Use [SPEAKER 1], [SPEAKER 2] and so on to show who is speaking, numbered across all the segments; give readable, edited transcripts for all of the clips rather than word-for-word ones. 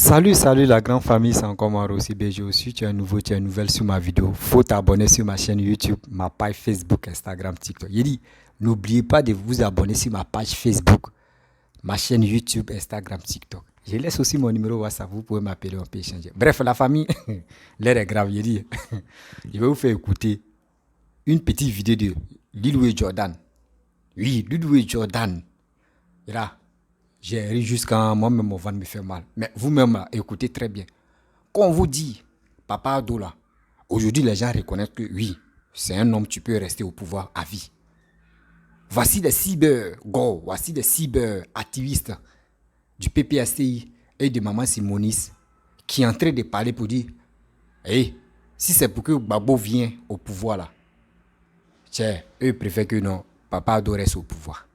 [SPEAKER 1] Salut la grande famille, c'est encore moi Rossi BG aussi. Tu es un nouveau, tu es une nouvelle sur ma vidéo. Faut t'abonner sur ma chaîne YouTube, ma page Facebook, Instagram, TikTok. Il dit, n'oubliez pas de vous abonner sur ma page Facebook, ma chaîne YouTube, Instagram, TikTok. Je laisse aussi mon numéro WhatsApp, vous pouvez m'appeler, on peut échanger. Bref, la famille, l'air est grave. Il dit, je vais vous faire écouter une petite vidéo de Lil Wayne Jordan. Oui, Lil Wayne Jordan. Et là, j'ai ri jusqu'à moi-même, mon ventre me fait mal. Mais vous-même, là, écoutez très bien. Quand on vous dit, Papa Ado, là, aujourd'hui, les gens reconnaissent que oui, c'est un homme, tu peux rester au pouvoir à vie. Voici des cyber-go, voici des cyber-activistes du PPSTI et de Maman Simonis qui est en train de parler pour dire, hey, si c'est pour que Gbagbo vienne au pouvoir, là, tiens, eux préfèrent que non, Papa Ado reste au pouvoir.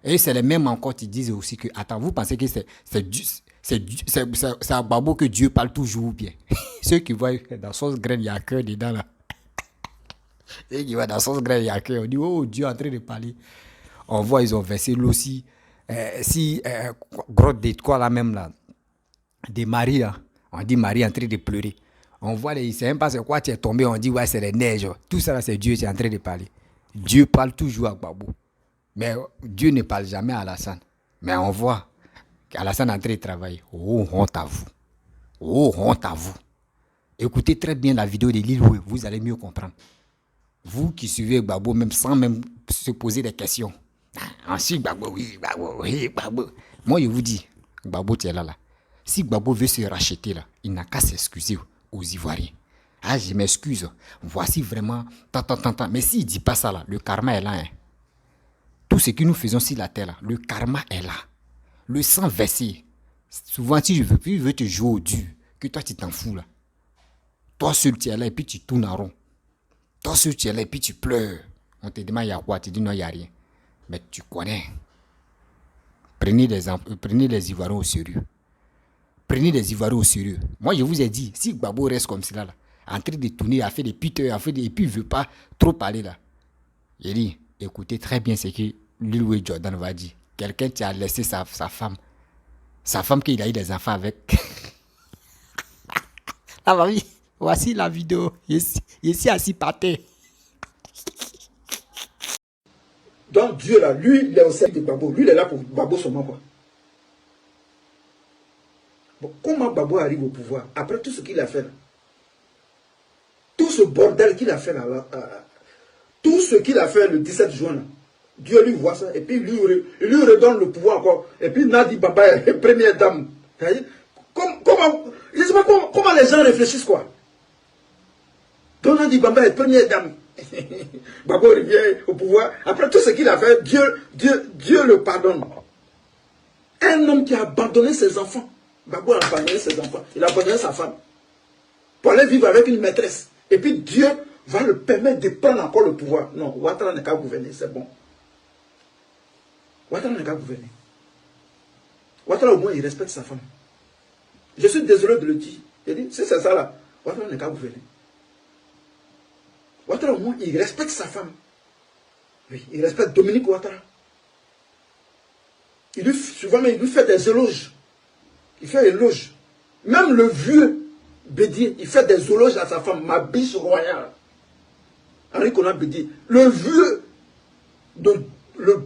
[SPEAKER 1] Et c'est les mêmes encore qui disent aussi que, attends, vous pensez que c'est à Gbagbo que Dieu parle toujours bien. Ceux qui voient dans sauce graine, il y a cœur dedans là. Ceux qui voient dans sauce graine, il y a cœur. On dit, oh, Dieu est en train de parler. On voit, ils ont versé l'eau aussi. Grotte de quoi là même là. Des Marie là. On dit Marie est en train de pleurer. On voit, ils ne savent même pas c'est quoi tu es tombé. On dit, ouais, c'est les neiges. Tout ça là, c'est Dieu qui est en train de parler. Dieu parle toujours à Gbagbo. Mais Dieu ne parle jamais à Alassane. Mais on voit qu'Alassane est en train de travailler. Oh, honte à vous. Oh, honte à vous. Écoutez très bien la vidéo de Lil Wayne, vous allez mieux comprendre. Vous qui suivez Gbagbo même sans même se poser des questions. Ensuite, Gbagbo, oui, Gbagbo, oui, Gbagbo. Moi, je vous dis, Gbagbo, tu es là. Si Gbagbo veut se racheter, là, il n'a qu'à s'excuser aux Ivoiriens. Ah, je m'excuse. Voici vraiment, tant. Mais s'il ne dit pas ça, là, le karma est là, hein. Tout ce que nous faisons sur la terre, là, le karma est là. Le sang versé. Souvent, si je veux te jouer au dur, que toi, tu t'en fous là. Toi seul, tu es là et puis tu tournes en rond. Toi seul, tu es là et puis tu pleures. On te demande, il y a quoi? Tu dis non, il n'y a rien. Mais tu connais. Prenez les Ivoiriens au sérieux. Prenez les Ivoiriens au sérieux. Moi, je vous ai dit, si Gbagbo reste comme cela, là, en train de tourner, à faire des piteurs, et puis il ne veut pas trop parler là. J'ai dit, écoutez très bien ce que Lil Wayne Jordan va dire. Quelqu'un qui a laissé sa femme qu'il a eu des enfants avec. Ah bah oui, voici la vidéo. Je suis assis par terre.
[SPEAKER 2] Donc Dieu là, lui, il est au sein de Gbagbo. Lui, il est là pour Gbagbo seulement quoi. Bon, comment Gbagbo arrive au pouvoir après tout ce qu'il a fait là? Tout ce bordel qu'il a fait là, tout ce qu'il a fait le 17 juin là, Dieu lui voit ça et puis il lui redonne le pouvoir encore. Et puis Nadi Baba est première dame. Comment, je ne sais pas comment les gens réfléchissent quoi. Donc Nadi Baba est première dame. Gbagbo revient au pouvoir. Après tout ce qu'il a fait, Dieu le pardonne. Un homme qui a abandonné ses enfants. Gbagbo a abandonné ses enfants. Il a abandonné sa femme. Pour aller vivre avec une maîtresse. Et puis Dieu va le permettre de prendre encore le pouvoir. Non, Ouattara n'est qu'à gouverner, c'est bon. Ouattara n'est qu'à gouverner. Ouattara au moins il respecte sa femme. Je suis désolé de le dire. Il dit, si c'est ça là, Ouattara n'est qu'à gouverner. Ouattara au moins il respecte sa femme. Oui, il respecte Dominique Ouattara. Souvent il lui fait des éloges. Il fait éloge. Même le vieux Bédier, il fait des éloges à sa femme, ma biche royale. Henri Konan Bédier, le vieux, le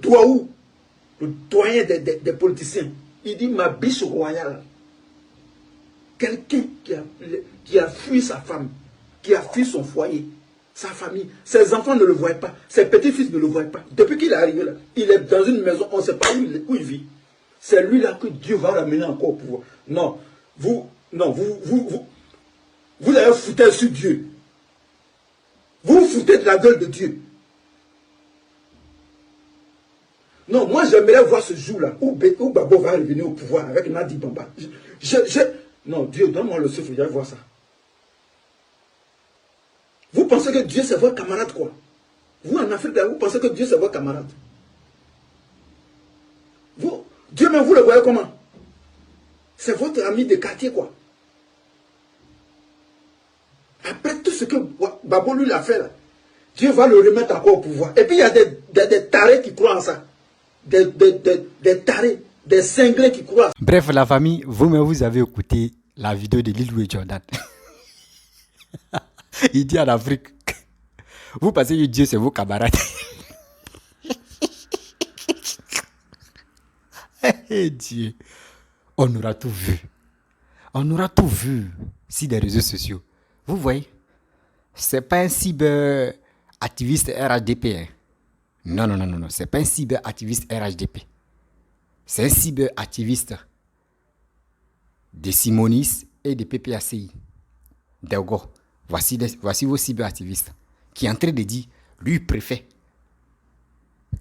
[SPEAKER 2] doyen des politiciens, il dit ma biche royale. Quelqu'un qui a fui sa femme, qui a fui son foyer, sa famille, ses enfants ne le voient pas, ses petits-fils ne le voient pas. Depuis qu'il est arrivé là, il est dans une maison, on ne sait pas où il vit. C'est lui là que Dieu va ramener encore au pouvoir. Non, vous avez foutu sur Dieu. Vous vous foutez de la gueule de Dieu. Non, moi j'aimerais voir ce jour-là où Gbagbo va revenir au pouvoir avec Nadi Bamba. Non, Dieu, donne-moi le souffle, je vais voir ça. Vous pensez que Dieu c'est votre camarade quoi? Vous en Afrique, vous pensez que Dieu c'est votre camarade? Dieu même vous le voyez comment? C'est votre ami de quartier quoi. Après tout ce que Gbagbo lui l'a fait là, Dieu va le remettre encore au pouvoir. Et puis il y a des tarés qui croient en ça. Des tarés, des cinglés qui croient.
[SPEAKER 1] Bref, la famille, vous-même, vous avez écouté la vidéo de Lil Wayne Jordan. Il dit en Afrique, vous pensez que Dieu c'est vos camarades. Dieu, on aura tout vu. On aura tout vu sur les réseaux sociaux. Vous voyez, c'est pas un cyber-activiste RHDP. Hein. Non, c'est pas un cyber-activiste RHDP. C'est un cyber-activiste de Simonis et de PPACI. D'accord. Voici vos cyber-activistes qui est en train de dire, lui préfère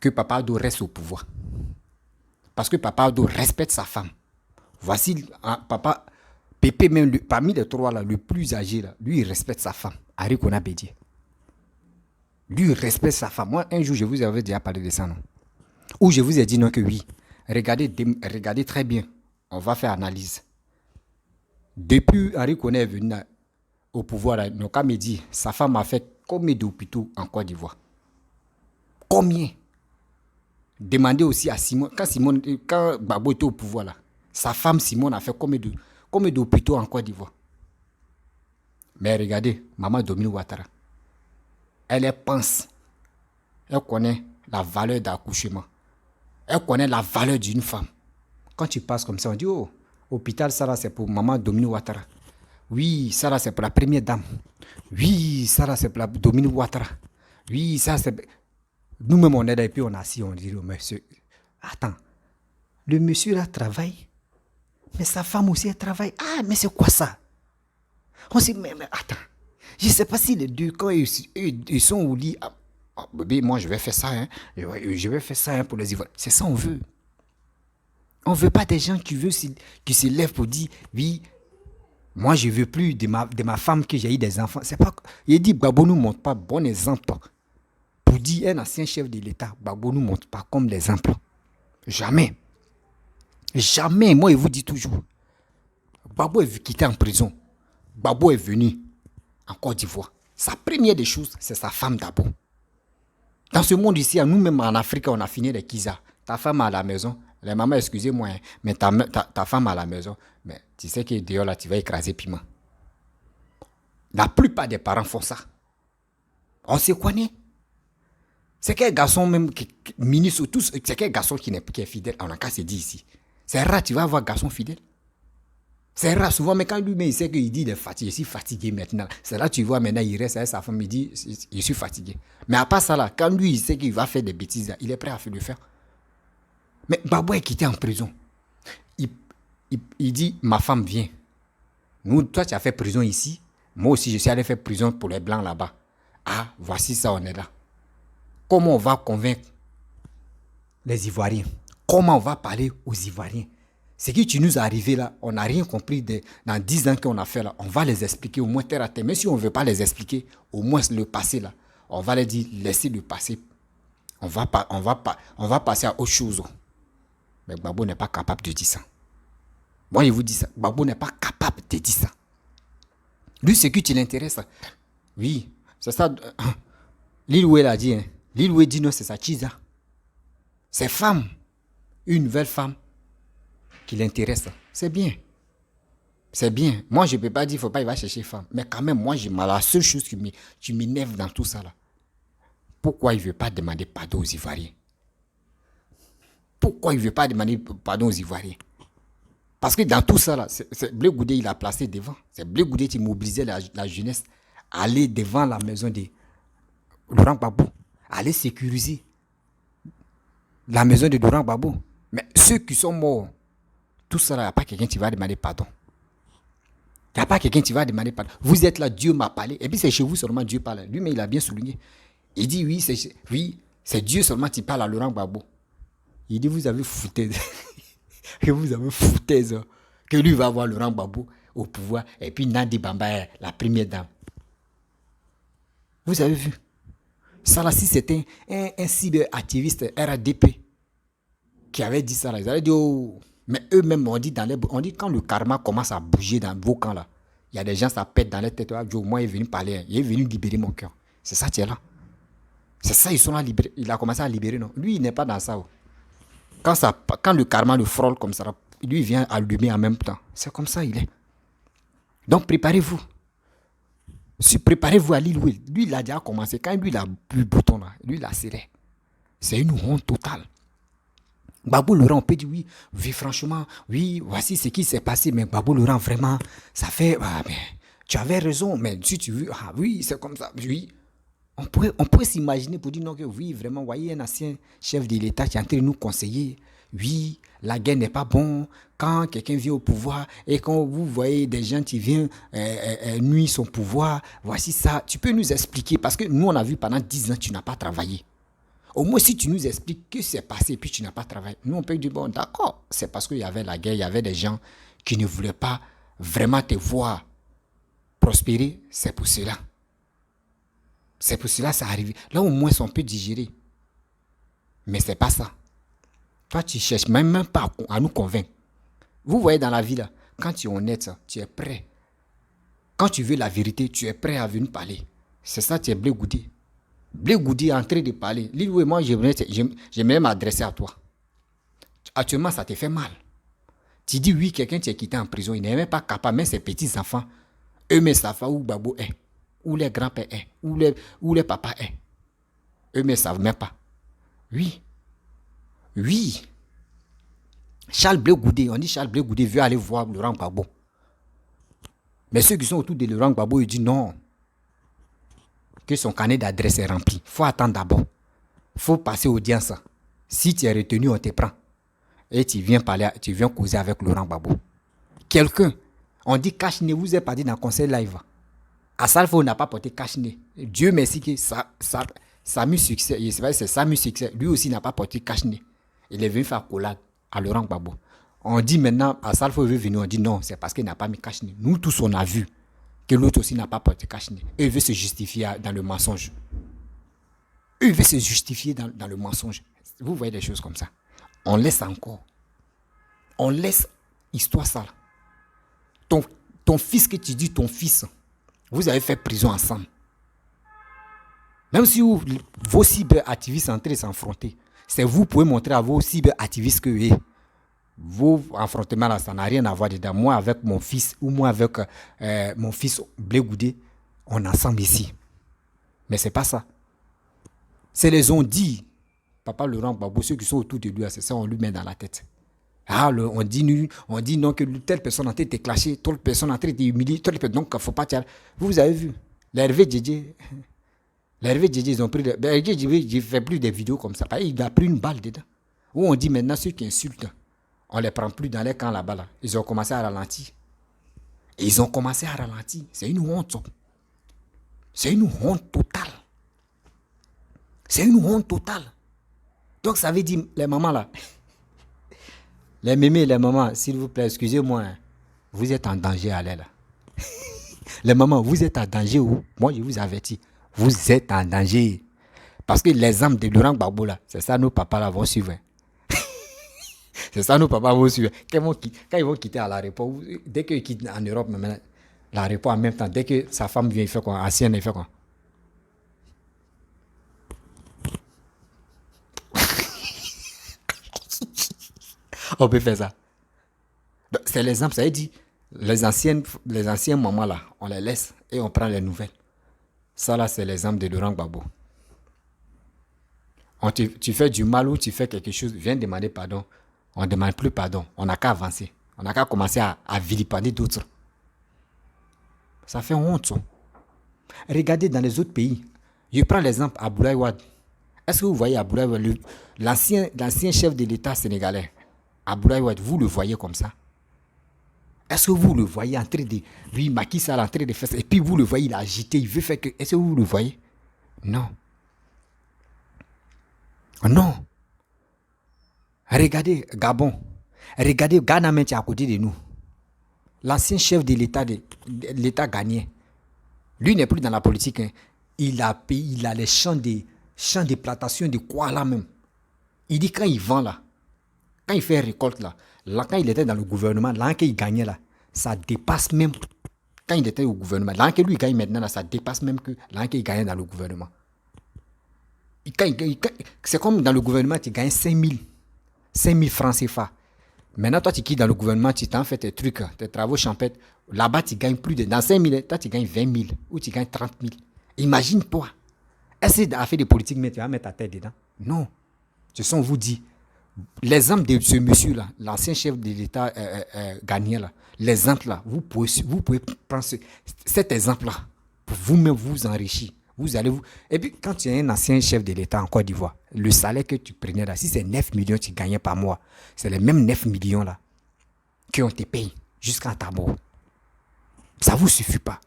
[SPEAKER 1] que Papa Ado reste au pouvoir. Parce que Papa Ado respecte sa femme. Voici Papa Pépé, même parmi les trois, là, le plus âgé, là, lui, il respecte sa femme. Harry Kona Bédié. Lui, il respecte sa femme. Moi, un jour, je vous avais déjà parlé de ça, non? Ou je vous ai dit non que oui. Regardez très bien. On va faire analyse. Depuis Harry Kona est venu au pouvoir, là, nos cas me dit, sa femme a fait combien d'hôpitaux en Côte d'Ivoire? Combien? Demandez aussi à Simon, quand Gbagbo était au pouvoir, là, sa femme Simone a fait combien d'hôpitaux en Côte d'Ivoire? Mais regardez, Maman Dominique Ouattara, elle pense, elle connaît la valeur d'accouchement, elle connaît la valeur d'une femme. Quand tu passes comme ça, on dit, oh, hôpital, ça là, c'est pour Maman Dominique Ouattara. Oui, ça là, c'est pour la première dame. Oui, ça là, c'est pour la Dominique Ouattara. Oui, ça c'est... Nous-mêmes, on est là et puis on est assis, on dit, oh, monsieur, attends, le monsieur là travaille, mais sa femme aussi elle travaille. Ah, mais c'est quoi ça? On se dit, mais attends, je ne sais pas si les deux, quand ils sont au lit, bébé, moi je vais faire ça, hein, je vais faire ça hein, pour les Ivoiriens. C'est ça on veut. On ne veut pas des gens qui se lèvent pour dire, oui, moi je ne veux plus de ma femme que j'ai eu des enfants. C'est pas, il dit, Gbagbo ne nous montre pas bon exemple. Pour dire un ancien chef de l'État, Gbagbo ne nous montre pas comme l'exemple. Jamais. Jamais, moi je vous dis toujours. Gbagbo est quitté en prison. Gbagbo est venu en Côte d'Ivoire. Sa première des choses, c'est sa femme d'abord. Dans ce monde ici, nous-mêmes en Afrique, on a fini les kizas. Ta femme à la maison, les mamans, excusez-moi, hein, mais ta femme à la maison, mais tu sais que dehors là, tu vas écraser piment. La plupart des parents font ça. On se connaît. C'est quel garçon même, ministre, tous, c'est quel garçon qui est fidèle, on n'a qu'à se dire ici. C'est rare, tu vas avoir un garçon fidèle. C'est rare, souvent, mais quand lui-même, il sait qu'il dit il est fatigué, je suis fatigué maintenant. C'est là tu vois, maintenant, il reste avec sa femme, il dit, je suis fatigué. Mais à part ça, là, quand lui, il sait qu'il va faire des bêtises, il est prêt à le faire. Mais Gbagbo est quitté en prison. Il dit, ma femme vient. Nous, toi, tu as fait prison ici. Moi aussi, je suis allé faire prison pour les Blancs là-bas. Ah, voici ça, on est là. Comment on va convaincre les Ivoiriens? Comment on va parler aux Ivoiriens? Ce qui tu nous est arrivé là, on n'a rien compris dans 10 ans qu'on a fait là. On va les expliquer au moins terre à terre. Même si on ne veut pas les expliquer, au moins le passé là, on va les dire, laissez le passé. On va passer à autre chose. Mais Gbagbo n'est pas capable de dire ça. Moi, je vous dis ça. Gbagbo n'est pas capable de dire ça. Lui, ce qui l'intéresse, oui, c'est ça. Lil Wayne a dit, hein. Lil Wayne dit non, c'est sa chisa. C'est femme. Une nouvelle femme qui l'intéresse. C'est bien. C'est bien. Moi, je ne peux pas dire qu'il ne faut pas, il va chercher femme. Mais quand même, moi, la seule chose qui m'énerve dans tout ça, là, pourquoi il ne veut pas demander pardon aux Ivoiriens? Pourquoi il ne veut pas demander pardon aux Ivoiriens? Parce que dans tout ça, là, c'est Blé Goudé, il a placé devant. C'est Blé Goudé qui mobilisait la jeunesse à aller devant la maison de Laurent Gbagbo, aller sécuriser la maison de Laurent Gbagbo. Mais ceux qui sont morts, tout ça, il n'y a pas quelqu'un qui va demander pardon. Il n'y a pas quelqu'un qui va demander pardon. Vous êtes là, Dieu m'a parlé. Et puis c'est chez vous seulement Dieu parle. Lui, mais il a bien souligné. Il dit oui, c'est Dieu seulement qui parle à Laurent Gbagbo. Il dit vous avez foutaise. Que vous avez foutaise. Que lui va avoir Laurent Gbagbo au pouvoir. Et puis Nandi Bamba, la première dame. Vous avez vu? Ça là, si c'était un cyberactiviste RADP qui avait dit ça là, ils avaient dit oh. Mais eux-mêmes, on dit quand le karma commence à bouger dans vos camps là, il y a des gens, ça pète dans les têtes. Au moins, il est venu parler, il est venu libérer mon cœur. C'est ça qui est là. C'est ça, ils sont là libérés. Il a commencé à libérer, non? Lui, il n'est pas dans ça. Oh. Quand le karma le frôle comme ça, lui, il vient allumer en même temps. C'est comme ça, il est. Donc, préparez-vous. Préparez-vous à l'île. Lui, il a déjà commencé. Quand lui, il a bu le bouton, là, lui, il a serré. C'est une honte totale. Babou Laurent, on peut dire oui, oui, franchement, oui, voici ce qui s'est passé. Mais Babou Laurent, vraiment, ça fait. Ah, mais tu avais raison. Mais si tu veux, ah oui, c'est comme ça. Oui. On pourrait s'imaginer pour dire non, que oui, vraiment, voyez un ancien chef de l'État qui est en train de nous conseiller. Oui, la guerre n'est pas bon. Quand quelqu'un vient au pouvoir et quand vous voyez des gens qui viennent nuire son pouvoir, voici ça. Tu peux nous expliquer parce que nous, on a vu pendant 10 ans, tu n'as pas travaillé. Au moins, si tu nous expliques que c'est passé et puis tu n'as pas travaillé, nous, on peut dire, bon, d'accord, c'est parce qu'il y avait la guerre, il y avait des gens qui ne voulaient pas vraiment te voir prospérer. C'est pour cela. C'est pour cela que ça arrive. Là, au moins, on peut digérer. Mais ce n'est pas ça. Toi, tu ne cherches même pas à nous convaincre. Vous voyez dans la vie, là, quand tu es honnête, tu es prêt. Quand tu veux la vérité, tu es prêt à venir parler. C'est ça, tu es Blé Goudé. Blé Goudé est en train de parler. Lui, moi, j'aimerais m'adresser à toi. Actuellement, ça te fait mal. Tu dis oui, quelqu'un t'est quitté en prison, il n'est même pas capable, même ses petits-enfants, eux-mêmes savent où Babou est, où les grands-pères est, où les papas est. Eux-mêmes ne savent même pas. Oui. Oui. Charles Blé Goudé, on dit Charles Blé Goudé veut aller voir Laurent Gbagbo. Mais ceux qui sont autour de Laurent Gbagbo, ils disent non. Que son carnet d'adresse est rempli. Il faut attendre d'abord. Il faut passer audience. Si tu es retenu, on te prend. Et tu viens parler, tu viens causer avec Laurent Gbagbo. Quelqu'un, on dit cache-nez, vous êtes parti dans le conseil live. À Salfo, on n'a pas porté cache-nez. Dieu merci que Samu Succès, c'est Samu Succès, lui aussi n'a pas porté cache-nez. Il est venu faire collade à Laurent Gbagbo. On dit maintenant, à Salfo, il veut venir, on dit non, c'est parce qu'il n'a pas mis cache-nez. Nous tous, on a vu que l'autre aussi n'a pas porté cache-nez. Et il veut se justifier dans le mensonge. Il veut se justifier dans le mensonge. Vous voyez des choses comme ça. On laisse encore. On laisse histoire ça. Ton fils que tu dis, ton fils, vous avez fait prison ensemble. Même si vos cyberactivistes sont en train de s'affronter, c'est vous pouvez montrer à vos cyberactivistes que vos affrontements là, ça n'a rien à voir dedans. Moi avec mon fils ou moi avec mon fils Blé Goudé, on est ensemble ici. Mais c'est pas ça. C'est les on dit. Papa Laurent Gbagbo, ceux qui sont autour de lui, c'est ça, on lui met dans la tête. Ah, on dit non, que telle personne a été clashée, telle personne a été humiliée, donc il ne faut pas tirer. Vous avez vu, l'Hervé Djedje, ils ont pris. Je ne fais plus des vidéos comme ça. Il a pris une balle dedans. Où on dit maintenant ceux qui insultent, on ne les prend plus dans les camps là-bas. Là. Ils ont commencé à ralentir. C'est une honte. C'est une honte totale. Donc ça veut dire, les mamans là, les mémés, les mamans, s'il vous plaît, excusez-moi, vous êtes en danger à l'aile là. Les mamans, vous êtes en danger où? Moi, je vous avertis, vous êtes en danger. Parce que l'exemple de Laurent Gbagbo là, c'est ça nos papas là vont suivre. C'est ça nos papas vont suivre. Quand ils vont quitter à l'aéroport, dès qu'ils quittent en Europe, l'aéroport en même temps, dès que sa femme vient, il fait quoi? Ancienne, il fait quoi? On peut faire ça. Donc, c'est l'exemple, ça veut dire, les anciens mamans là, on les laisse et on prend les nouvelles. Ça là, c'est l'exemple de Laurent Gbagbo. Tu fais du mal ou tu fais quelque chose, viens demander pardon. On ne demande plus pardon. On n'a qu'à avancer. On n'a qu'à commencer à vilipender d'autres. Ça fait honte. Ça. Regardez dans les autres pays. Je prends l'exemple Abdoulaye Wade. Est-ce que vous voyez Abdoulaye Wade, l'ancien chef de l'État sénégalais? Abdoulaye Wade, vous le voyez comme ça? Est-ce que vous le voyez en train de... Lui, Macky Sall en train de faire ça. Et puis vous le voyez, il a agité, il veut faire que... Est-ce que vous le voyez? Non. Non. Regardez Gabon. Regardez Ghana qui est à côté de nous. L'ancien chef de l'État ghanéen. Lui n'est plus dans la politique. Hein. Il a les champs de plantation de quoi là même. Il dit quand il vend là, quand il fait récolte là, quand il était dans le gouvernement, là qu'il gagnait là, ça dépasse même, quand il était au gouvernement, là que lui gagne maintenant là, ça dépasse même que là qu'il gagnait dans le gouvernement. C'est comme dans le gouvernement, tu gagnes 5 000 francs CFA. Maintenant, toi, tu quittes dans le gouvernement, tu t'en fais tes trucs, tes travaux champêtres. Là-bas, tu gagnes plus de... Dans 5 000, toi, tu gagnes 20 000 ou tu gagnes 30 000. Imagine-toi. Essaye de faire des politiques, mais tu vas mettre ta tête dedans. Non. Ce sont vous dit. L'exemple de ce monsieur-là, l'ancien chef de l'État ghanéen, là, l'exemple là, vous pouvez prendre cet exemple-là pour vous-même vous enrichir. Vous allez vous... Et puis, quand tu es un ancien chef de l'État en Côte d'Ivoire, le salaire que tu prenais là, si c'est 9 millions que tu gagnais par mois, c'est les mêmes 9 millions là qu'on te paye jusqu'à ta mort. Ça ne vous suffit pas.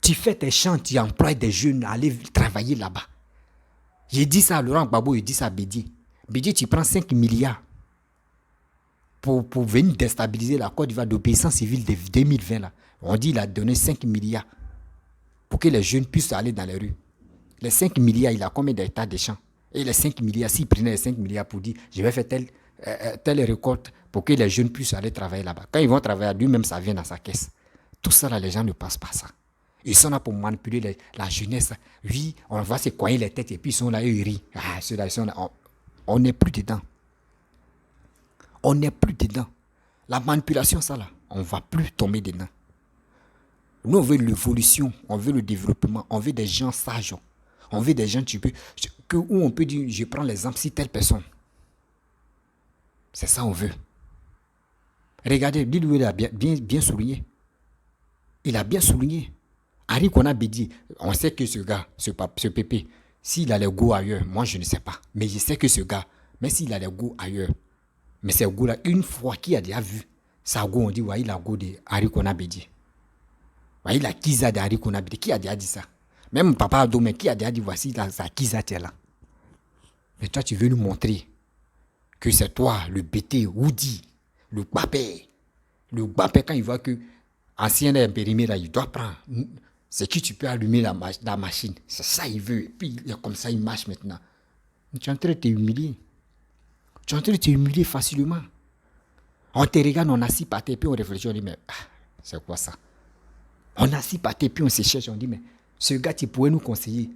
[SPEAKER 1] Tu fais tes champs, tu emploies des jeunes à aller travailler là-bas. J'ai dit ça à Laurent Gbagbo, il dit ça à Bédié. Bédié, tu prends 5 milliards pour venir déstabiliser la Côte d'Ivoire d'obéissance civile de 2020 là. On dit qu'il a donné 5 milliards pour que les jeunes puissent aller dans les rues. Les 5 milliards, il a combien d'hectares de champs? Et les 5 milliards, s'il prenait les 5 milliards pour dire, je vais faire telle récolte pour que les jeunes puissent aller travailler là-bas. Quand ils vont travailler, lui-même, ça vient dans sa caisse. Tout ça, là, les gens ne pensent pas ça. Ils sont là pour manipuler la jeunesse. Oui, on va se coigner les têtes et puis ils sont là, ils rient. Ah, ceux-là, ils sont là. On n'est plus dedans. On n'est plus dedans. La manipulation, ça, là, on ne va plus tomber dedans. Nous, on veut l'évolution, on veut le développement, on veut des gens sages. On veut des gens où on peut dire, je prends l'exemple si telle personne. C'est ça qu'on veut. Regardez, lui, il a bien souligné. Il a bien souligné. Henri Konan-Bédié, on sait que ce gars, ce pépé, s'il a les goûts ailleurs, moi je ne sais pas. Mais je sais que ce gars, même s'il a les goûts ailleurs, mais ces goûts-là, une fois qu'il a déjà vu, sa goût, on dit, ouais, il a goût de Henri Konan-Bédié. Ouais, il a Kiza de Henri Konan-Bédié. Qui a déjà dit ça? Même Papa Adomé, qui a déjà dit, voici sa Kiza, tu es là. Mais toi, tu veux nous montrer que c'est toi, le BT, Woody, le Gbapé. Le Gbapé, quand il voit que ancien impérimé, là, il doit prendre. C'est qui tu peux allumer la machine. C'est ça, il veut. Et puis, comme ça, il marche maintenant. Tu es en train de t'humilier. Tu es en train de t'humilier facilement. On te regarde, on assis par tes pieds, on réfléchit, on dit, mais c'est quoi ça? On assis par tes pieds, on se cherche, on dit, mais ce gars, tu pourrais nous conseiller.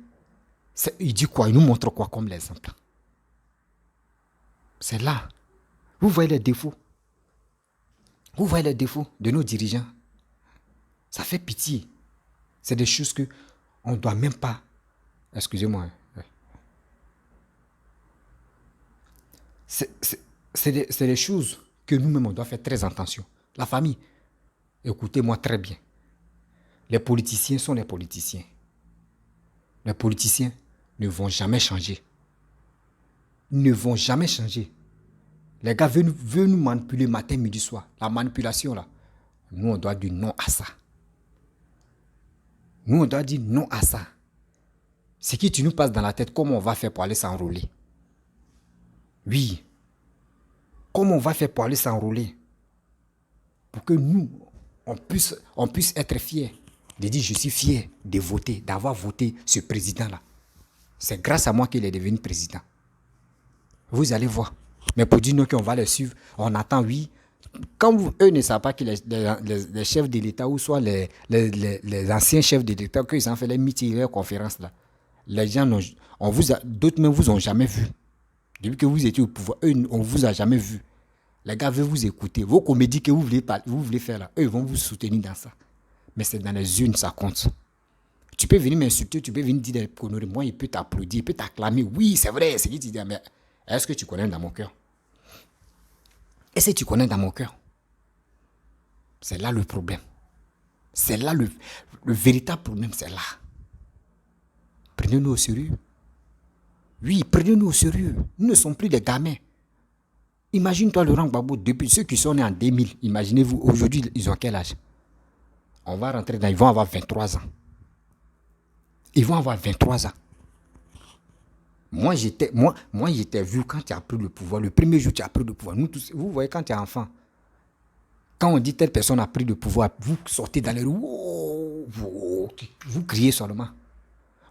[SPEAKER 1] Il dit quoi? Il nous montre quoi comme l'exemple? C'est là. Vous voyez les défauts. Vous voyez les défauts de nos dirigeants. Ça fait pitié. C'est des choses que on ne doit même pas... Excusez-moi. C'est des choses que nous-mêmes, on doit faire très attention. La famille, écoutez-moi très bien. Les politiciens sont les politiciens. Les politiciens ne vont jamais changer. Ils ne vont jamais changer. Les gars veulent nous manipuler matin, midi, soir. La manipulation, là, nous, on doit dire non à ça. Nous, on doit dire non à ça. Ce qui tu nous passes dans la tête, comment on va faire pour aller s'enrôler? Oui. Comment on va faire pour aller s'enrôler? Pour que nous, on puisse être fiers. De dire, je suis fier de voter, d'avoir voté ce président-là. C'est grâce à moi qu'il est devenu président. Vous allez voir. Mais pour dire nous qu'on va les suivre, on attend, oui. Quand eux ne savent pas que les chefs de l'État, ou soit les anciens chefs de l'État, qu'ils ont fait les meetings, les conférences, là, les gens, d'autres même vous ont jamais vu. Depuis que vous étiez au pouvoir, eux, on ne vous a jamais vu. Les gars veulent vous écouter. Vos comédies que vous voulez faire là, eux, ils vont vous soutenir dans ça. Mais c'est dans les urnes, ça compte. Tu peux venir m'insulter, tu peux venir dire des conneries. Moi, il peut t'applaudir, il peut t'acclamer. Oui, c'est vrai, c'est qui tu dis. Mais est-ce que tu connais dans mon cœur? Est-ce que tu connais dans mon cœur? C'est là le problème. C'est là le véritable problème, c'est là. Prenez-nous au sérieux. Oui, prenez-nous au sérieux. Nous ne sommes plus des gamins. Imagine-toi Laurent Gbagbo, depuis ceux qui sont nés en 2000, imaginez-vous, aujourd'hui, ils ont quel âge? On va rentrer dans, ils vont avoir 23 ans. Ils vont avoir 23 ans. Moi, j'étais vu quand tu as pris le pouvoir. Le premier jour, tu as pris le pouvoir. Nous tous, vous voyez, quand tu es enfant, quand on dit telle personne a pris le pouvoir, vous sortez dans les rues, vous criez seulement.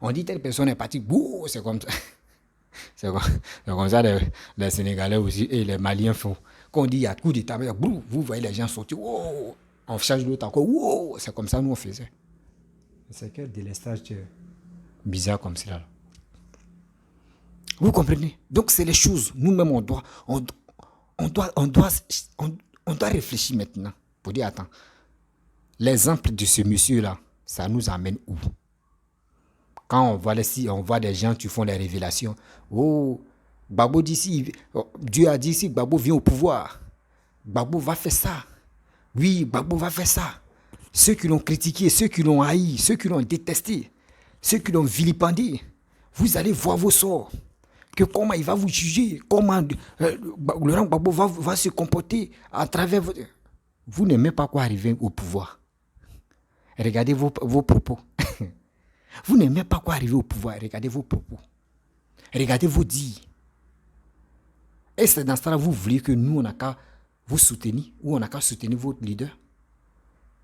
[SPEAKER 1] On dit telle personne est partie, c'est comme ça. C'est comme ça les Sénégalais aussi et les Maliens font. Quand on dit il y a coup d'état, vous voyez les gens sortir, on change l'autre encore, c'est comme ça nous on faisait. C'est quel délestage bizarre comme cela. Vous comprenez? Donc c'est les choses, nous-mêmes On doit, on, doit, on doit réfléchir maintenant pour dire, attends, l'exemple de ce monsieur-là, ça nous amène où? Quand on voit des gens qui font des révélations, oh, Gbagbo dit si, Dieu a dit si Gbagbo vient au pouvoir, Gbagbo va faire ça. Oui, Gbagbo va faire ça. Ceux qui l'ont critiqué, ceux qui l'ont haï, ceux qui l'ont détesté, ceux qui l'ont vilipendé, vous allez voir vos sorts. Que comment il va vous juger, comment Laurent Gbagbo va se comporter à travers votre... Vous n'aimez pas quoi arriver au pouvoir. Regardez vos propos. Vous n'aimez pas quoi arriver au pouvoir. Regardez vos propos. Regardez vos dires. Et c'est dans ce temps-là, vous voulez que nous, on n'a qu'à vous soutenir ou on n'a qu'à soutenir votre leader.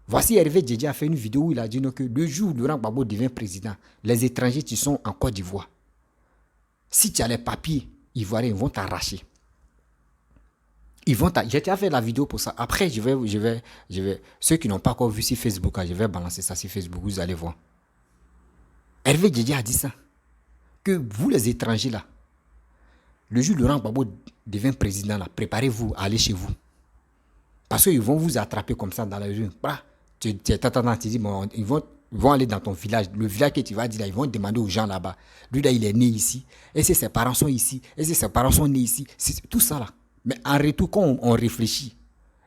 [SPEAKER 1] Voici Hervé Djedje a fait une vidéo où il a dit que le jour où Laurent Gbagbo devient président, les étrangers qui sont en Côte d'Ivoire, si tu as les papiers ivoiriens, ils vont t'arracher. J'ai déjà fait la vidéo pour ça. Après, je vais. Ceux qui n'ont pas encore vu sur Facebook, je vais balancer ça sur Facebook, vous allez voir. Hervé Djedje a dit ça. Que vous, les étrangers là, le jour où Laurent Gbagbo devient président là, préparez-vous à aller chez vous. Parce qu'ils vont vous attraper comme ça dans la rue. Tu dis, bon, ils vont aller dans ton village. Le village que tu vas dire là, ils vont demander aux gens là-bas. Lui là, il est né ici. Et ses parents sont ici. Et ses parents sont nés ici. C'est tout ça là. Mais en retour, quand on réfléchit,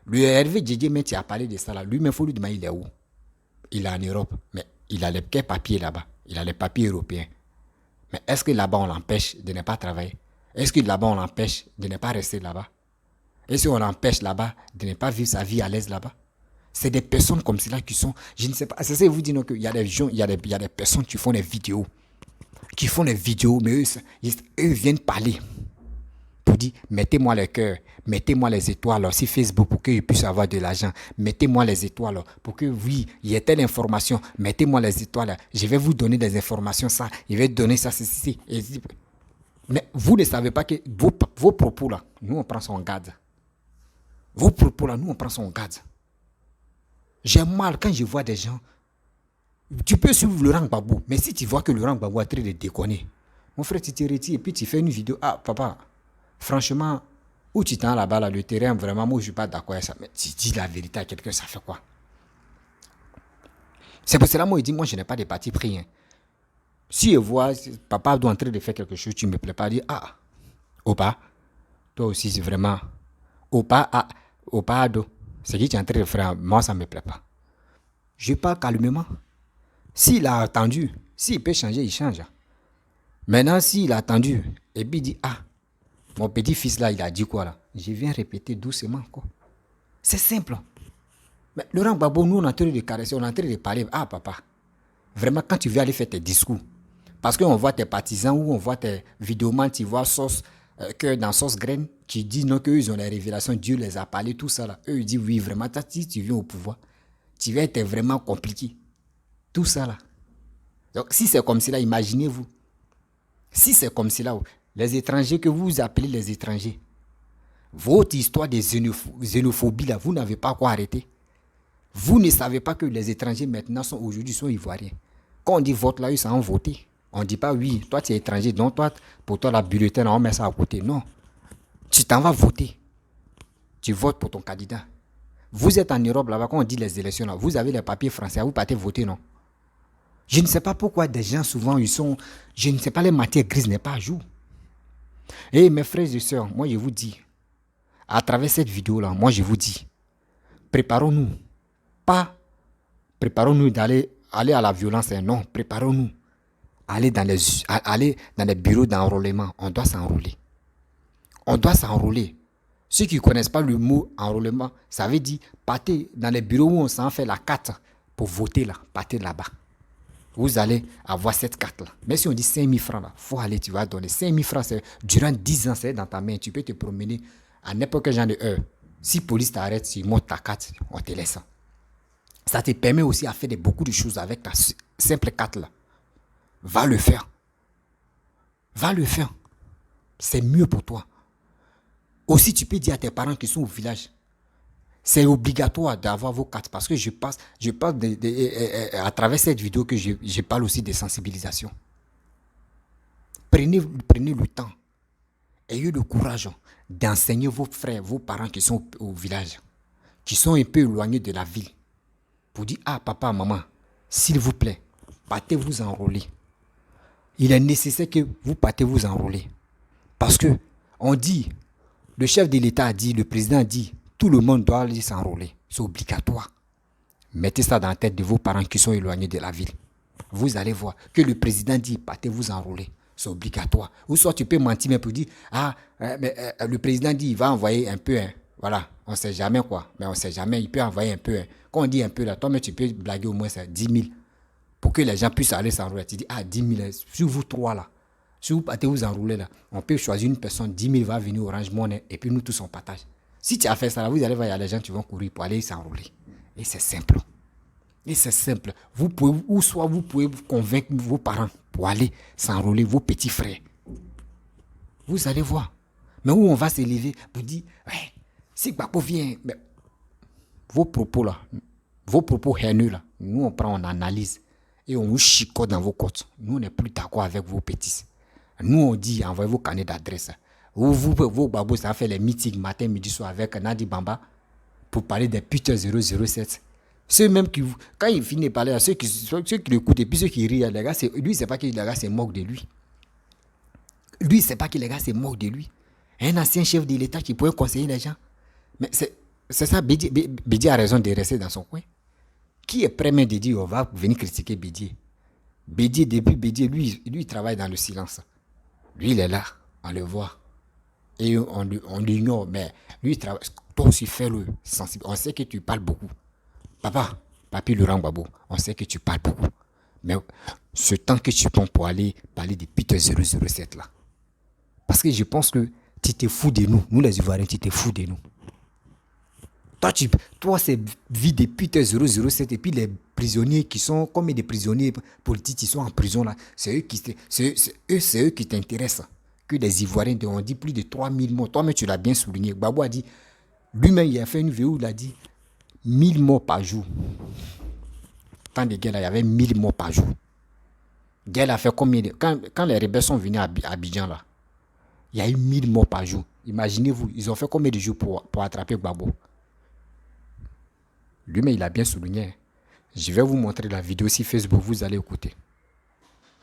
[SPEAKER 1] le Hervé Djedje, mais tu as parlé de ça là. Lui, il faut lui demander, il est où? Il est en Europe. Mais il a les papiers là-bas. Il a les papiers européens. Mais est-ce que là-bas, on l'empêche de ne pas travailler? Est-ce que là-bas, on l'empêche de ne pas rester là-bas? Est-ce qu'on l'empêche là-bas de ne pas vivre sa vie à l'aise là-bas? C'est des personnes comme cela qui sont... Je ne sais pas. C'est ça, vous dites qu'il y a des gens, il y a des personnes qui font des vidéos. Mais eux viennent parler. Pour dire, mettez-moi le cœur, mettez-moi les étoiles sur Facebook pour qu'ils puissent avoir de l'argent. Mettez-moi les étoiles pour que, oui, il y ait telle information. Mettez-moi les étoiles. Je vais vous donner des informations, ça. Je vais donner ça, ceci. Mais vous ne savez pas que vos propos là, nous on prend son garde. Vos propos là, nous on prend son garde. J'ai mal quand je vois des gens. Tu peux suivre Laurent Gbagbo, mais si tu vois que Laurent Gbagbo est en train de déconner, mon frère, tu te retires et puis tu fais une vidéo. Ah, papa, franchement, où tu t'en là-bas, là, le terrain, vraiment, moi je ne suis pas d'accord avec ça. Mais tu dis la vérité à quelqu'un, ça fait quoi? C'est pour cela, moi, il dit, moi, je n'ai pas de parti pris. Hein. Si je vois, papa doit en train de faire quelque chose, tu ne me plais pas, dire, ah, Opa, toi aussi, c'est vraiment, Opa, Ado, ce que tu es en train de faire, moi, ça ne me plaît pas. Je parle calmement. S'il a attendu, s'il peut changer, il change. Maintenant, s'il a attendu, et puis il dit, ah, mon petit-fils là, il a dit quoi là? Je viens répéter doucement, quoi. C'est simple. Mais Laurent Gbagbo, nous, on est en train de caresser, on est en train de parler. Ah, papa, vraiment, quand tu veux aller faire tes discours, parce qu'on voit tes partisans ou on voit tes vidéomans, tu vois que dans Sauce Graine, qui disent non, qu'eux, ils ont les révélations, Dieu les a parlé, tout ça là. Eux, ils disent, oui, vraiment, si tu viens au pouvoir, tu vas être vraiment compliqué. Tout ça là. Donc, si c'est comme cela, imaginez-vous. Si c'est comme cela, les étrangers que vous appelez les étrangers, votre histoire de xénophobie là, vous n'avez pas quoi arrêter. Vous ne savez pas que les étrangers maintenant aujourd'hui sont ivoiriens. Quand on dit vote là, ils sont votés. On ne dit pas oui, toi tu es étranger, donc toi, pour toi la bulletin, on met ça à côté. Non. Tu t'en vas voter. Tu votes pour ton candidat. Vous êtes en Europe là-bas, quand on dit les élections là, vous avez les papiers français, vous partez voter, non? Je ne sais pas pourquoi des gens souvent ils sont... Je ne sais pas, les matières grises n'est pas à jour. Et mes frères et sœurs, moi je vous dis, à travers cette vidéo là, moi je vous dis, préparons-nous. Pas préparons-nous d'aller à la violence, non, préparons-nous. Aller dans les bureaux d'enrôlement, on doit s'enrôler. On doit s'enrôler. Ceux qui ne connaissent pas le mot enrôlement, ça veut dire partez dans les bureaux où on s'en fait la carte pour voter là, partez là-bas. Vous allez avoir cette carte-là. Mais si on dit 5 000 francs, il faut aller, tu vas donner 5 000 francs. Durant 10 ans, c'est dans ta main. Tu peux te promener à n'importe quel genre de heure. Si la police t'arrête, tu montes ta carte, on te laisse. Ça te permet aussi à faire beaucoup de choses avec ta simple carte-là. Va le faire. Va le faire. C'est mieux pour toi. Aussi, tu peux dire à tes parents qui sont au village, c'est obligatoire d'avoir vos cartes parce que je parle à travers cette vidéo que je parle aussi de sensibilisation. Prenez le temps. ayez le courage d'enseigner vos frères, vos parents qui sont au village, qui sont un peu éloignés de la ville, pour dire, ah papa, maman, s'il vous plaît, partez vous enrôler. Il est nécessaire que vous partez vous enrôler. Parce que on dit, le chef de l'État a dit, le président a dit, tout le monde doit aller s'enrôler. C'est obligatoire. Mettez ça dans la tête de vos parents qui sont éloignés de la ville. Vous allez voir que le président dit, partez vous enrôler. C'est obligatoire. Ou soit tu peux mentir mais pour dire, le président dit, il va envoyer un peu, voilà, on ne sait jamais quoi, mais on ne sait jamais, il peut envoyer un peu. Quand on dit un peu là, toi mais tu peux blaguer au moins ça, 10 000 pour que les gens puissent aller s'enrôler. Tu dis, 10 000, sur vous trois là, si vous partez vous enrôler là, on peut choisir une personne, 10 000 va venir Orange Money et puis nous tous on partage. Si tu as fait ça là, vous allez voir, il y a des gens qui vont courir pour aller s'enrôler. Et c'est simple. Et c'est simple. Vous pouvez, ou soit vous pouvez convaincre vos parents pour aller s'enrôler, vos petits frères. Vous allez voir. Mais où on va s'élever pour dire, ouais, si Gbagbo vient, mais vos propos là, vos propos haineux là, nous on prend, on analyse et on vous chicote dans vos côtes. Nous on n'est plus d'accord avec vos petits. Nous on dit, envoyez vos carnets d'adresse. Vos Gbagbo, ça fait les meetings matin, midi, soir avec Nadi Bamba pour parler des putains 007. Ceux même qui, quand il finit de parler à ceux qui l'écoutent et puis ceux qui rient, les gars, lui, c'est pas que les gars se moquent de lui. Lui, c'est pas que les gars se moquent de lui. Un ancien chef de l'État qui pourrait conseiller les gens. Mais c'est ça, Bédié a raison de rester dans son coin. Qui est prêt même de dire, on va venir critiquer Bédié? Bédié, lui, il travaille dans le silence. Lui, il est là, on le voit. Et on l'ignore, mais lui, il travaille. Toi aussi, fais-le sensible. On sait que tu parles beaucoup. Papi Laurent Gbagbo, on sait que tu parles beaucoup. Mais ce temps que tu prends pour aller parler des Peter 007 là. Parce que je pense que tu te fous de nous. Nous les Ivoiriens, tu te fous de nous. Toi c'est vie des Peter 007 et puis les prisonniers qui sont comme des prisonniers politiques qui sont en prison là. C'est eux qui t'intéressent. Que les Ivoiriens ont dit plus de 3000 morts. Toi-même, tu l'as bien souligné. Gbagbo a dit, lui-même, il a fait une vidéo où il a dit 1000 morts par jour. Tant de guerres là, il y avait 1000 morts par jour. Guerre a fait combien de... Quand les rebelles sont venus à Abidjan là, il y a eu 1000 morts par jour. Imaginez-vous, ils ont fait combien de jours pour attraper Gbagbo? Lui-même, il a bien souligné. Je vais vous montrer la vidéo sur Facebook, vous allez écouter.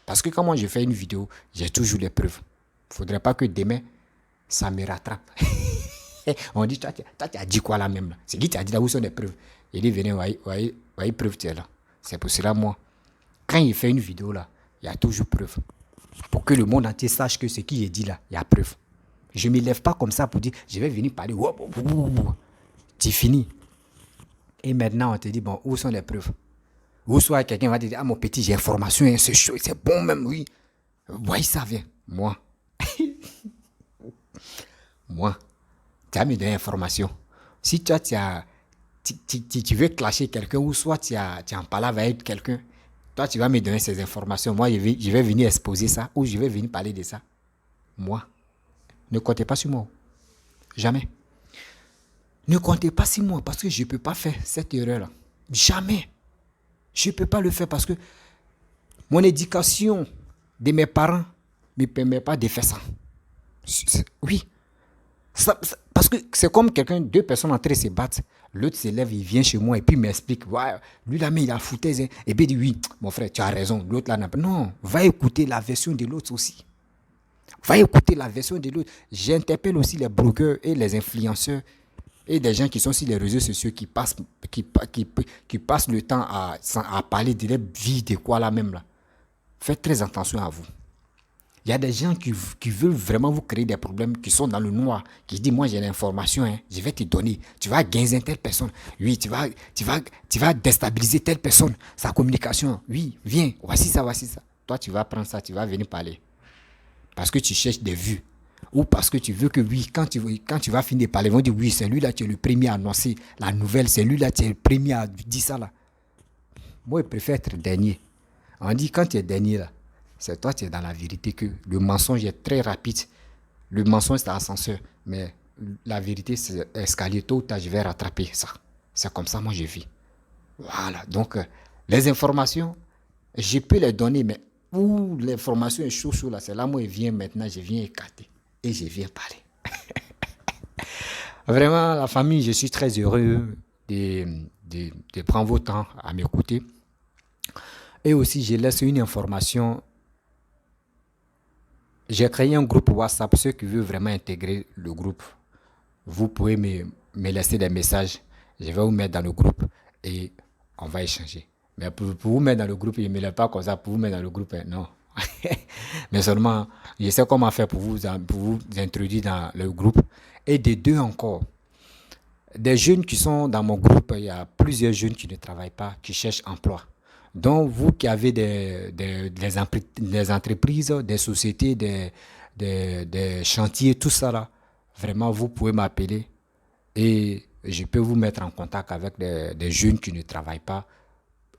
[SPEAKER 1] Parce que quand moi je fais une vidéo, j'ai toujours les preuves. Il ne faudrait pas que demain, ça me rattrape. On dit, toi, tu as dit quoi là même là? C'est qui tu as dit là, où sont les preuves? Il dit, venez, voyez, preuve, tu es là. C'est pour cela, moi, quand il fait une vidéo là, il y a toujours preuve. Pour que le monde entier sache que ce qu'il a dit là, il y a preuve. Je ne me lève pas comme ça pour dire, je vais venir parler. C'est fini. Et maintenant, on te dit, bon, où sont les preuves? Ou soit quelqu'un va te dire, mon petit, j'ai information, hein, c'est chaud, c'est bon même, oui. Oui, ça vient. Moi, tu as mis de l'information. Si toi, tu veux clasher quelqu'un ou soit tu en parles avec quelqu'un, toi, tu vas me donner ces informations. Moi, je vais venir exposer ça ou je vais venir parler de ça. Moi, ne comptez pas sur moi. Jamais. Ne comptez pas sur moi parce que je ne peux pas faire cette erreur-là. Jamais. Je ne peux pas le faire parce que mon éducation de mes parents ne me permet pas de faire ça. Oui. Parce que c'est comme deux personnes en train de se battre. L'autre se lève, il vient chez moi et puis il m'explique. Ouais, lui là, mais il a foutaise. Et puis il dit oui, mon frère, tu as raison. L'autre là n'a pas. Non, va écouter la version de l'autre aussi. Va écouter la version de l'autre. J'interpelle aussi les brokers et les influenceurs et des gens qui sont sur les réseaux sociaux qui passent le temps à parler de leur vie, de quoi là même là. Faites très attention à vous. Il y a des gens qui veulent vraiment vous créer des problèmes, qui sont dans le noir, qui disent, moi j'ai l'information, hein, je vais te donner. Tu vas gagner telle personne. Oui, tu vas déstabiliser telle personne. Sa communication. Oui, viens, voici ça. Toi, tu vas prendre ça, tu vas venir parler. Parce que tu cherches des vues. Ou parce que tu veux que, oui, quand tu vas finir de parler, ils vont dire, oui, c'est lui là, tu es le premier à annoncer la nouvelle, c'est lui là, tu es le premier à dire ça là. Moi, je préfère être dernier. On dit, quand tu es dernier là, c'est toi qui es dans la vérité, que le mensonge est très rapide. Le mensonge, c'est ascenseur. Mais la vérité, c'est escalier. Tôt ou tard, je vais rattraper ça. C'est comme ça, moi, je vis. Voilà. Donc, les informations, je peux les donner, mais où l'information est chaud là, c'est là, moi, je viens maintenant, je viens écarter. et je viens parler. Vraiment, la famille, je suis très heureux de prendre votre temps à m'écouter. Et aussi, je laisse une information. J'ai créé un groupe WhatsApp. Ceux qui veulent vraiment intégrer le groupe, vous pouvez me laisser des messages. Je vais vous mettre dans le groupe et on va échanger. Mais pour vous mettre dans le groupe, je ne me lève pas comme ça pour vous mettre dans le groupe. Non. Mais seulement, je sais comment faire pour vous introduire dans le groupe. Et des deux encore. Des jeunes qui sont dans mon groupe, il y a plusieurs jeunes qui ne travaillent pas, qui cherchent emploi. Donc, vous qui avez des entreprises, des sociétés, des chantiers, tout ça là, vraiment, vous pouvez m'appeler et je peux vous mettre en contact avec des jeunes qui ne travaillent pas,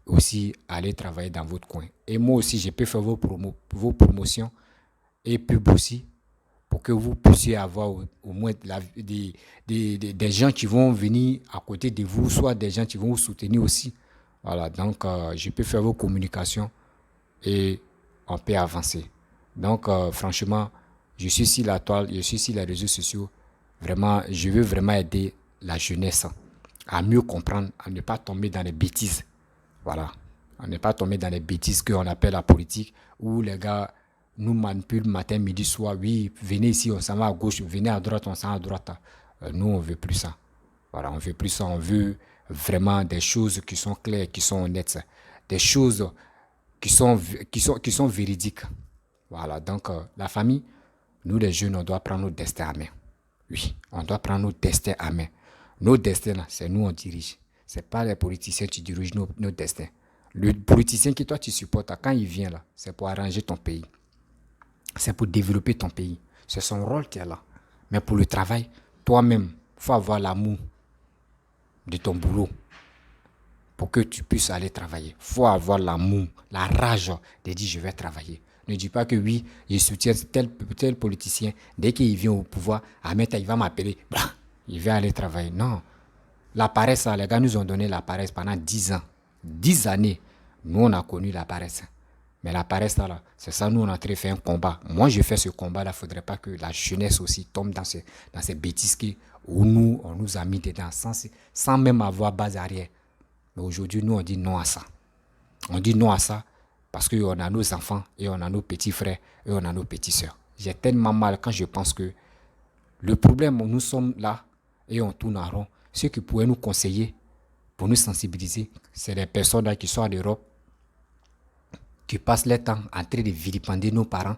[SPEAKER 1] aussi aller travailler dans votre coin. Et moi aussi, je peux faire vos promotions et pub aussi pour que vous puissiez avoir au moins des gens qui vont venir à côté de vous, soit des gens qui vont vous soutenir aussi. Voilà, donc je peux faire vos communications et on peut avancer. Donc franchement, je suis sur la toile, je suis sur les réseaux sociaux. Vraiment, je veux vraiment aider la jeunesse à mieux comprendre, à ne pas tomber dans les bêtises. Voilà, à ne pas tomber dans les bêtises qu'on appelle la politique, où les gars nous manipulent matin, midi, soir. Oui, venez ici, on s'en va à gauche, venez à droite, on s'en va à droite. Nous, on ne veut plus ça. Voilà, on ne veut plus ça, on veut vraiment des choses qui sont claires, qui sont honnêtes, des choses qui sont véridiques. Voilà, donc la famille, nous les jeunes, on doit prendre nos destins à main. Oui, on doit prendre nos destins à main. Nos destins, là, c'est nous on dirige. Ce n'est pas les politiciens qui dirigent nos destins. Le politicien que toi tu supportes, quand il vient là, c'est pour arranger ton pays. C'est pour développer ton pays. C'est son rôle qui est là. Mais pour le travail, toi-même, il faut avoir l'amour de ton boulot pour que tu puisses aller travailler. Il faut avoir l'amour, la rage de dire je vais travailler. Ne dis pas que oui, je soutiens tel politicien. Dès qu'il vient au pouvoir, il va m'appeler. Il va aller travailler. Non. La paresse, les gars nous ont donné la paresse pendant 10 ans. 10 années. Nous, on a connu la paresse. Mais la paresse, là, c'est ça, nous, on a très fait un combat. Moi, je fais ce combat-là. Il ne faudrait pas que la jeunesse aussi tombe dans ces bêtises où nous, on nous a mis dedans sans même avoir base arrière. Mais aujourd'hui, nous, on dit non à ça. On dit non à ça parce qu'on a nos enfants et on a nos petits frères et on a nos petites sœurs. J'ai tellement mal quand je pense que le problème où nous sommes là et on tourne en rond, ceux qui pourraient nous conseiller, pour nous sensibiliser, c'est les personnes là qui sont en Europe, qui passent leur temps en train de vilipender nos parents,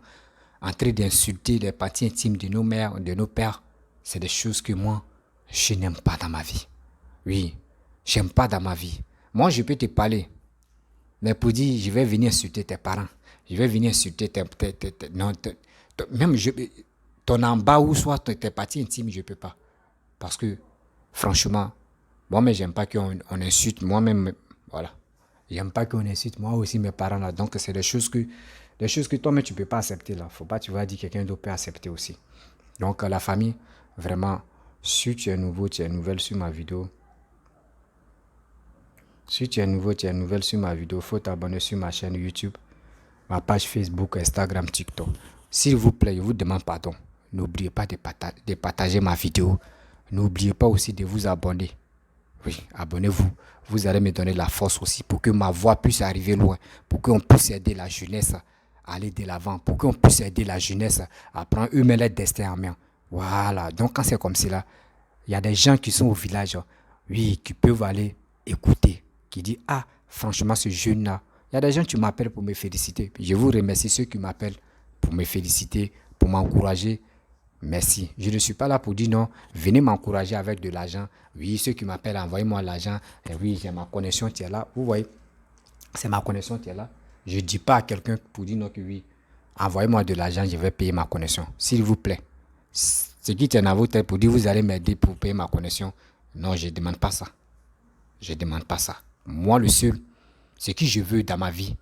[SPEAKER 1] en train d'insulter les parties intimes de nos mères, de nos pères. C'est des choses que moi, je n'aime pas dans ma vie. Oui, j'aime pas dans ma vie. Moi, je peux te parler, mais pour dire, je vais venir insulter tes parents, je vais venir insulter même ton en bas ou soit tes parties intimes, je ne peux pas. Parce que, franchement, moi-même, j'aime pas qu'on insulte. Moi-même, voilà. J'aime pas qu'on insulte moi aussi mes parents là. Donc, c'est des choses que toi-même, tu ne peux pas accepter là. Faut pas, tu vas dire que quelqu'un d'autre peut accepter aussi. Donc, la famille, vraiment, si tu es nouveau, tu es nouvelle sur ma vidéo. Si tu es nouveau, tu es nouvelle sur ma vidéo, il faut t'abonner sur ma chaîne YouTube, ma page Facebook, Instagram, TikTok. S'il vous plaît, je vous demande pardon. N'oubliez pas de partager ma vidéo. N'oubliez pas aussi de vous abonner. Oui, abonnez-vous. Vous allez me donner la force aussi pour que ma voix puisse arriver loin, pour qu'on puisse aider la jeunesse à aller de l'avant, pour qu'on puisse aider la jeunesse à prendre eux-mêmes leur destin en main. Voilà. Donc, quand c'est comme cela, il y a des gens qui sont au village, oui, qui peuvent aller écouter, qui disent, ah, franchement, ce jeune-là, il y a des gens qui m'appellent pour me féliciter. Je vous remercie ceux qui m'appellent pour me féliciter, pour m'encourager. Merci. Je ne suis pas là pour dire non, venez m'encourager avec de l'argent. Oui, ceux qui m'appellent, envoyez-moi l'argent. Et oui, j'ai ma connexion, tu es là. Vous voyez, c'est ma connexion, tu es là. Je ne dis pas à quelqu'un pour dire non que oui, envoyez-moi de l'argent, je vais payer ma connexion. S'il vous plaît. Ce qui tient à votre tête pour dire vous allez m'aider pour payer ma connexion. Non, je ne demande pas ça. Je ne demande pas ça. Moi, le seul, ce que je veux dans ma vie,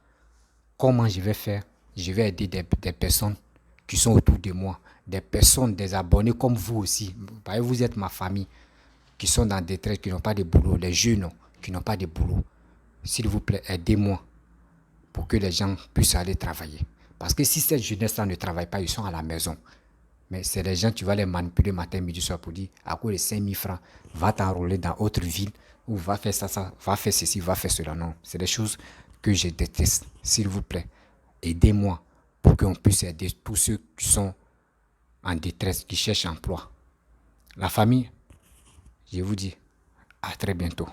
[SPEAKER 1] comment je vais faire, je vais aider des personnes qui sont autour de moi, des personnes, des abonnés comme vous aussi. Vous êtes ma famille, qui sont dans des détresse, qui n'ont pas de boulot, les jeunes qui n'ont pas de boulot. S'il vous plaît, aidez-moi pour que les gens puissent aller travailler. Parce que si cette jeunesse-là ne travaille pas, ils sont à la maison. Mais c'est des gens, tu vas les manipuler matin, midi, soir pour dire, à cause de 5 000 francs, va t'enrôler dans autre ville, ou va faire ça, va faire ceci, va faire cela. Non, c'est des choses que je déteste. S'il vous plaît, aidez-moi pour qu'on puisse aider tous ceux qui sont en détresse, qui cherchent emploi. La famille, je vous dis, à très bientôt.